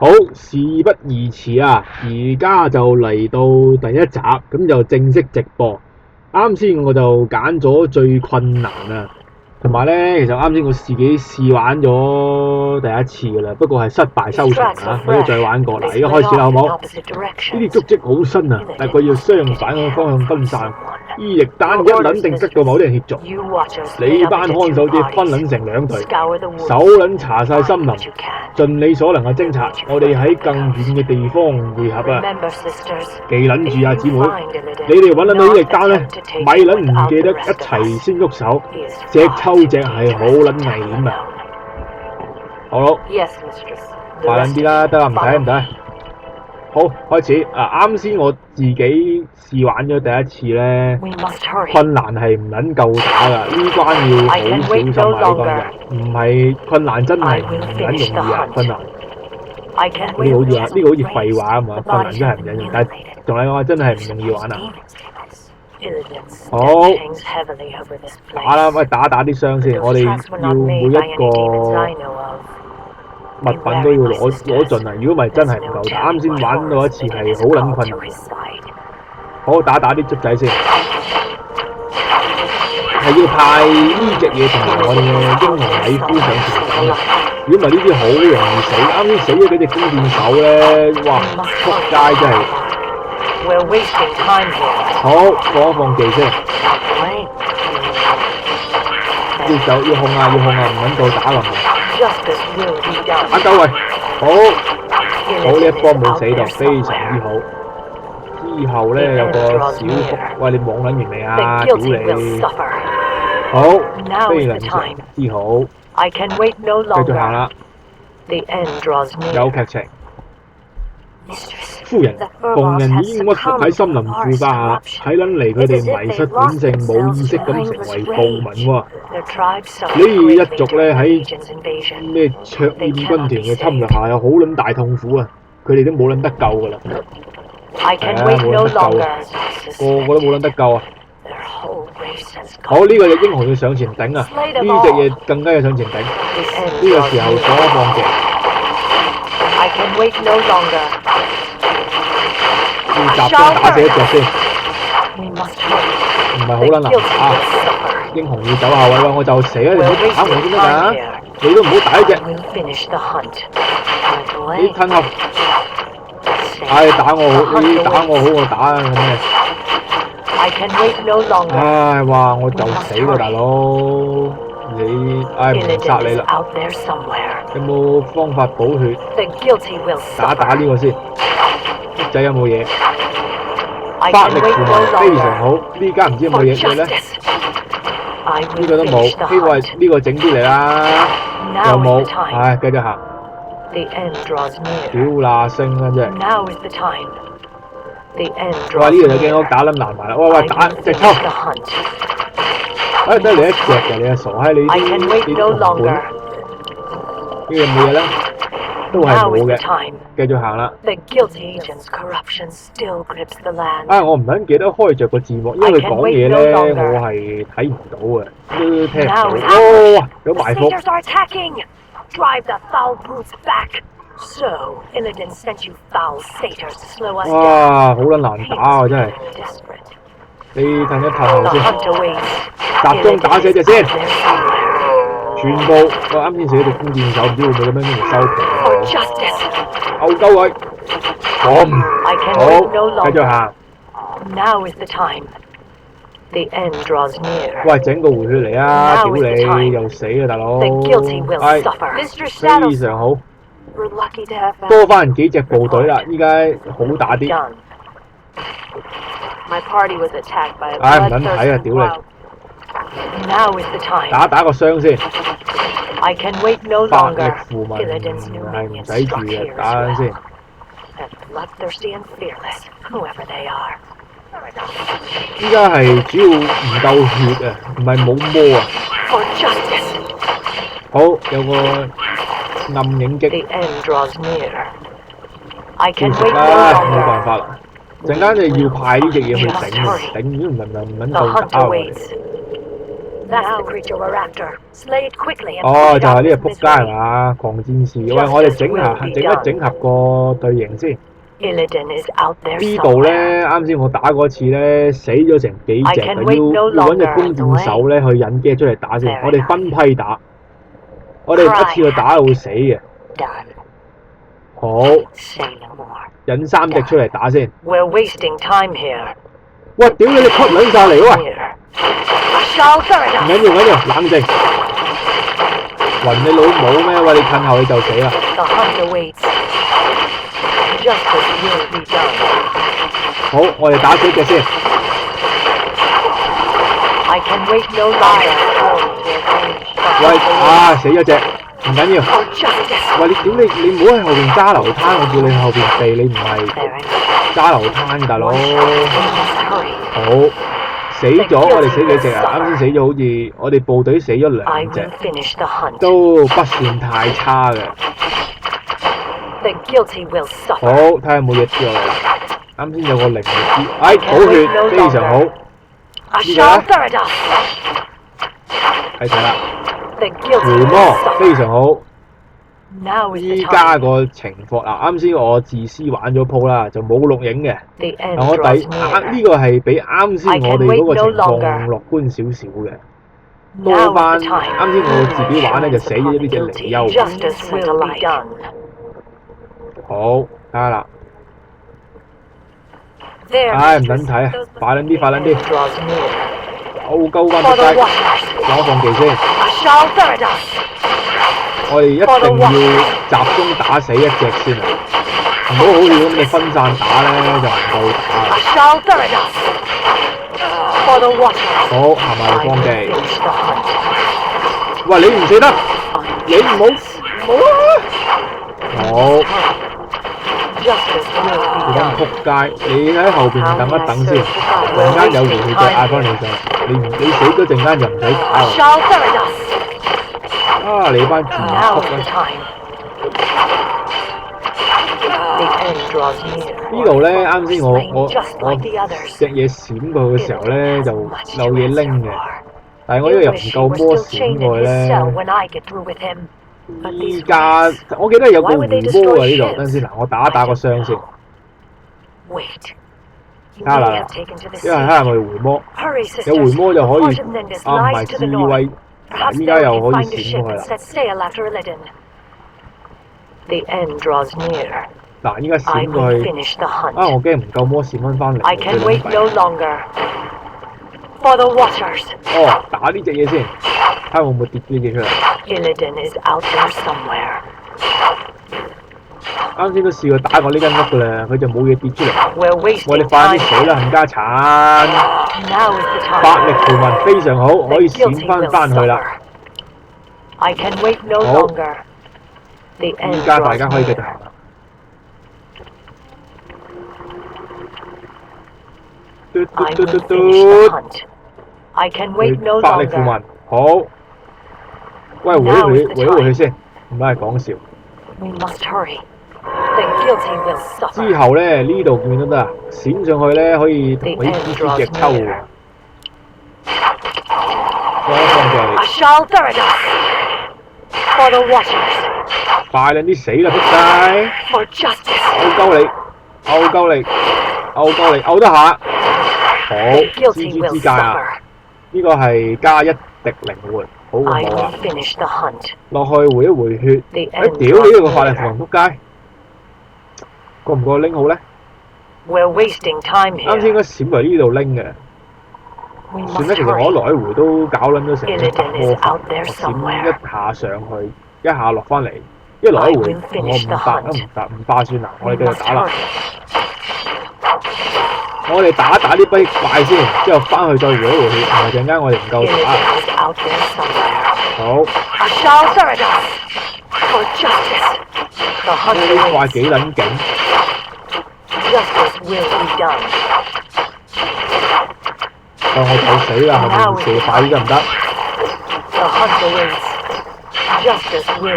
好，事不宜遲啊！而家就嚟到第一集，咁就正式直播。啱先我就揀咗最困難啊，同埋咧，其實啱先我自己試玩咗第一次噶啦，不過係失敗收場啊！我要再玩過啦，而家開始啦，好冇？呢啲足跡好新啊，但係佢要相反嘅方向分散，伊力丹一撚定得到某啲人協助。你班看守者分撚成兩隊，手撚查晒森林，盡你所能嘅偵察。我哋喺更遠嘅地方匯合啊！記撚住啊，姊妹，你哋揾撚到伊力丹咧，咪撚唔記得一齊先喐手，隻抽隻係好撚危險啊！好，快撚啲啦，得啦，唔睇唔睇。好，開始啊！啱先我自己試玩咗第一次咧，困難係唔撚夠打㗎，呢關要好小心啊！呢關就唔係困難，真係唔撚容易啊！困難呢個好似話呢個好似廢話啊嘛，困難真係唔撚容易，但係同你講話真係唔容易玩啊！好，打啦，喂，打啲傷先，我哋要每一個物品都要攞盡啊！如果唔係真係唔夠打，啱先玩到一次係好撚困難。好，打啲卒仔先，係要派呢隻嘢同埋我哋嘅英雄米夫上前線啊！如果唔係呢啲好容易死，啱先死咗幾隻弓箭手咧，哇！撲街真係。好，放一放技先。要走要控啊，唔撚夠打落去。打夠位，好呢一波冇死到，非常之好。之後咧有個小福，喂，你網撚完未啊？屌你！好，非常之好。繼續行啦。有劇情。夫人，逢人已經屈服喺森林庫下，睇撚嚟佢哋迷失本性，冇意識咁成為暴民喎。呢一族咧喺咩卓燕軍團嘅侵略下，有好撚大痛苦啊！佢哋都冇撚得救㗎啦。冇撚得救啊！個個都冇撚得救啊！好，呢個隻英雄要上前頂啊！呢隻嘢更加要上前頂。呢個時候所放嘅。要集中打死一隻先，唔係好撚難打。英雄要走下位喎，我就死啦！你唔好打我先得㗎，你都唔好打呢隻。你褪後，打我好，你打我好過打啊咁嘅。唉，哇！我就死啦，大佬！你唔殺你啦！有冇方法補血？打呢個先。仔有冇嘢？法力符文非常好，呢間唔知有冇嘢咧？呢個都冇，呢個整啲嚟啦，又冇，唉，繼續行。屌啦聲啦真係！哇！呢個就驚我打撚爛埋啦！喂，打隻抽！得你一隻嘅，你係傻閪，你啲同伴呢個冇嘢啦。都係冇嘅，繼續行啦。我唔撚記得開着個字幕，因為佢講嘢咧，我係睇唔到嘅，都聽唔到。有埋伏。哇，好撚難打啊！真係。你褪一褪後先，集中打死隻先。全部我啱先死咗隻弓箭手，唔知會唔會咁樣嚟收皮啊！勾鳩佢，好，繼續行。喂，整個回血嚟啊！屌你，又死啊大佬！非常好，多翻幾隻部隊啦，依家好打啲。唔撚睇啊！屌你！打個傷先。法力符文係唔使住嘅，打緊先。依家係主要唔夠血啊，唔係冇魔啊。好，有個暗影擊。冇辦法啦。陣間你要派呢隻嘢去頂，如果唔係唔撚夠打喎。哦，就係呢個撲街係嘛？狂戰士，喂，我哋整合個隊形先。呢度咧，啱先我打嗰次咧，死咗成幾隻嘅，要揾隻弓箭手咧去引機出嚟打先。我哋分批打，我哋一次去打會死嘅。好，引3隻出嚟打先。喂，屌你吸兩晒嚟喂！唔緊要，冷靜。暈你老母咩？喂，你近後你就死啦。好，我哋打幾隻先。喂，死咗隻，唔緊要。喂，你唔好喺後邊揸流灘，我叫你後邊避，你唔係揸流灘，大佬。好，死咗，我哋死幾隻啊？啱先死咗，好似我哋部隊死咗2隻，都不算太差嘅。好，睇下有冇嘢跌落嚟。啱先有個靈力啲，補血非常好。呢個咧，睇啦，回魔非常好。依家個情況啱先我自私玩咗鋪啦，就冇錄影嘅。我呢個係比啱先我哋嗰個情況樂觀少少嘅。多翻啱先我自己玩咧就死咗呢隻離憂。好，睇下啦。唔等睇啊！快撚啲！鳩翻撲街，等我放技先。我哋一定要集中打死一隻先啊！唔好似咁你分散打咧就唔夠打。好，行埋嚟放技。喂，你唔死得，你唔好好。你咁撲街，你喺後邊等一等先，陣間有回血再嗌翻你上。你死咗陣間就唔使打啦。你班賤仆啊！呢度咧，啱先我隻嘢閃過去嘅時候咧，就有嘢拎嘅，但係我呢個又唔夠魔閃過去咧。依家我記得有個回魔嘅呢度，等陣先嗱，我打個傷先。睇下啦，因為睇下我哋回魔，有回魔就可以唔係智慧，依家又可以閃過去啦。嗱，依家閃過去，我驚唔夠魔閃翻嚟。打呢隻嘢先，睇下會唔會跌呢隻出嚟。啱先都試過打過呢間屋㗎啦，佢就冇嘢跌出嚟。我哋快啲死啦，冚家鏟！百力圖文非常好，可以閃翻去啦。好，依家大家可以繼續行啦。百力圖文好。喂，回去先，唔係講笑。之後咧，呢度見到得啊，閃上去咧可以同佢蜘蛛隻抽喎。快啲死啦，仆街！勾得下。好，蜘蛛之戒啊！呢個係加1滴靈活，好唔好啊？落去回一回血。屌你呢個法力符文仆街！過唔過拎好咧？啱先應該閃嚟呢度拎嘅。算啦，其實我來回都搞撚咗成100魔法，我閃一下上去，一下落翻嚟，一來一回我唔霸算啦，我哋繼續打啦。我哋打啲跛怪先，之後翻去再回一回血，唔係陣間我哋唔夠打。好。呢啲怪幾撚勁？我就死啦，後面射快啲得唔得？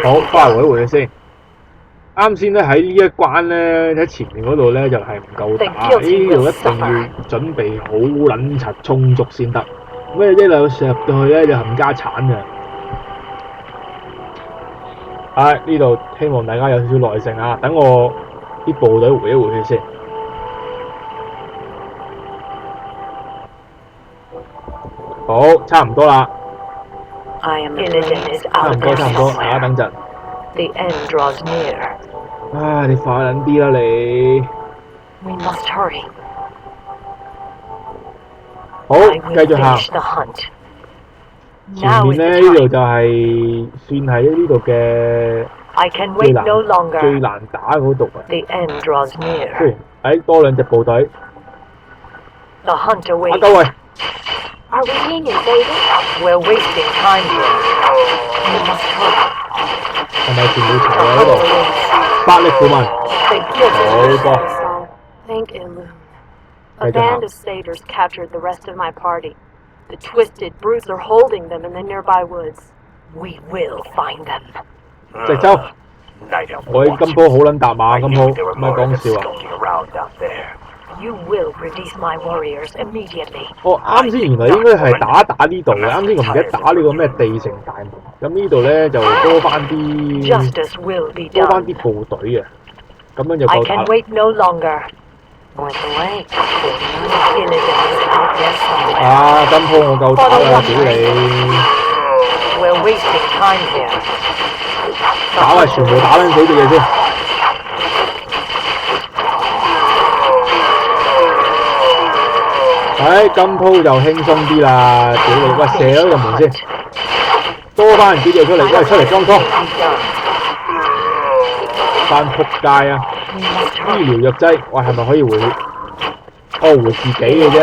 好，翻嚟回一回先。啱先咧喺呢一關咧喺前面嗰度咧就係唔夠打，呢度一定要準備好撚柒充足先得。咁一路上入到去咧就冚家產嘅。呢度希望大家有少少耐性啊，等我啲部隊回一回血先。好，差唔多啦。差唔多，大家等陣。你快撚啲啦你。好，繼續行。前面咧呢度就係算係呢度嘅最難打嗰度啊。雖然多兩隻部隊。打救喂！係咪全部齊啊？呢度8力符文，好多。A band of satyrs captured the rest of my party. The twisted brutes are holding them in the nearby woods. We will find them. 直抽，我今鋪好撚搭馬，今鋪唔係講笑啊！You will release my warriors immediately. 啱先原來應該係打呢度嘅，啱先我唔記得打呢個咩地城大門，咁呢度咧就多翻啲部隊嘅，咁樣就夠打。今鋪我夠打啦，屌你！打全部打撚死隻嘢先。今鋪就輕鬆啲啦，屌你！喂，射咗入門先，多翻人幾隻出嚟，出嚟裝裝。班仆街啊！醫療藥劑，喂，係咪可以回血？回自己嘅啫。屌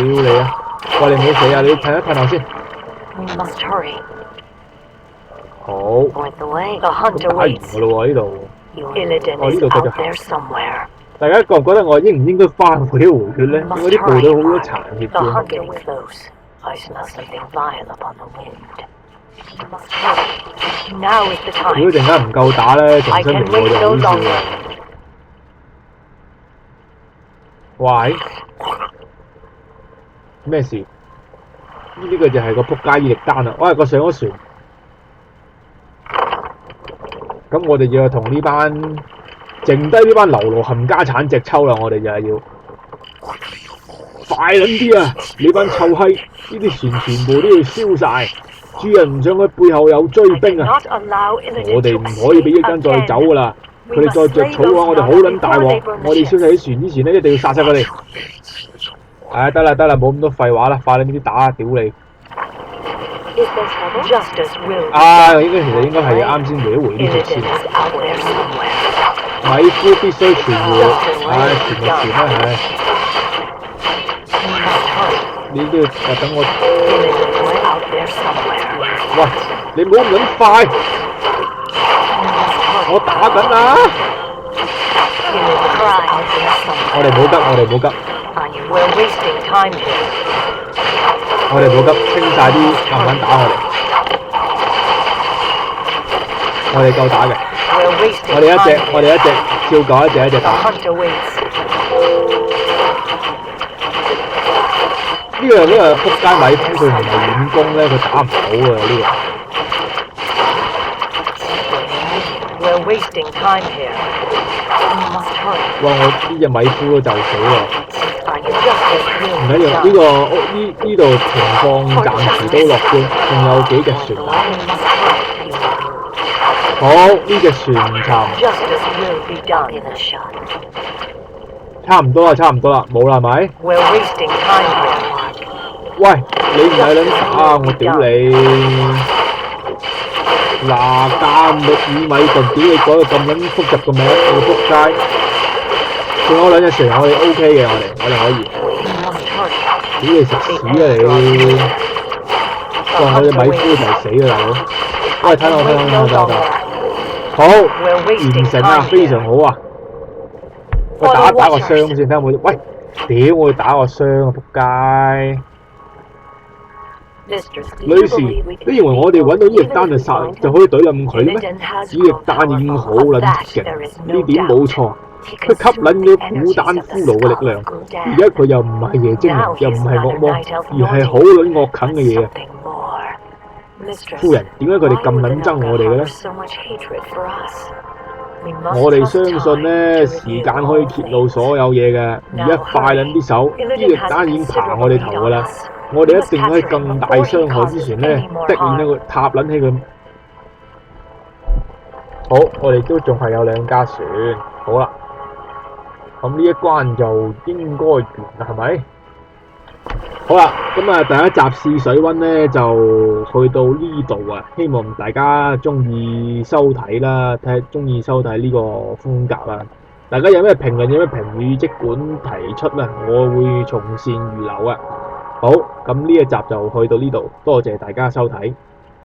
你啊！喂，你唔好死啊！你褪一褪後先。好。打完㗎咯喎，呢度。呢度繼續行。大家覺唔覺得我應唔應該翻回一回血咧？我啲部隊好多殘血嘅。如果陣間唔夠打咧，仲辛苦我就好笑啊！喂，咩事？呢個就係個仆街伊力丹啦！喂，個上咗船，咁我哋要同呢班剩低呢班流奴冚家產隻抽啦！我哋就係要快撚啲啊！你班臭閪，呢啲船全部都要燒晒！主人唔想佢背後有追兵啊！我哋唔可以俾伊力丹再走噶啦！佢哋再着草嘅話，我哋好撚大鑊！我哋燒晒啲船之前咧，一定要殺晒佢哋！得啦，冇咁多廢話啦，快啲打啊！屌你！其實應該係啱先回一回呢隻先。米夫必須傳回，傳就傳啦，你都要等我。喂，你唔好咁撚快，我打緊啊！我哋唔好急，我哋唔好急，清晒啲慢慢打我哋。我哋夠打嘅，我哋一隻照舊一隻打。呢個仆街米夫佢唔係遠攻咧，佢打唔到啊呢個。哇！我呢隻米夫都就死喎。唔緊要，呢度情況暫時都樂觀，仲有幾隻船打。好，呢隻船沉。差唔多啦，冇啦係咪？喂，你唔係撚打啊！我屌你！嗱，監獄與米頓，屌你改到咁撚複雜個名，我仆街！仲有兩隻船，我哋 OK 嘅，我哋可以。屌你食屎啊你！哇！我隻米夫就死啦大佬！喂，睇我。好，完成啊，非常好啊！我打個傷先，睇下有冇。喂，屌我要打個傷啊！仆街！女士，你認為我哋揾到伊力丹就可以懟冧佢咩？伊力丹已經好撚勁，呢點冇錯。佢吸撚咗古丹骷髏嘅力量，而家佢又唔係夜精靈，又唔係惡魔，而係好撚惡啃嘅嘢啊！夫人，點解佢哋咁撚憎我哋嘅咧？我哋相信咧，時間可以揭露所有嘢嘅。而家快撚啲手，呢隻蛋已經爬我哋頭㗎啦！我哋一定喺咁大傷害之前咧，的撚一個塔撚起佢。好，我哋都仲係有2架船。好啦，咁呢一關就應該完啦，係咪？好啦，咁啊第一集試水溫咧就去到呢度啊，希望大家中意收睇啦，中意收睇呢個風格啦。大家有咩評論，有咩評語，即管提出啦，我會從善如流啊。好，咁呢一集就去到呢度，多謝大家收睇。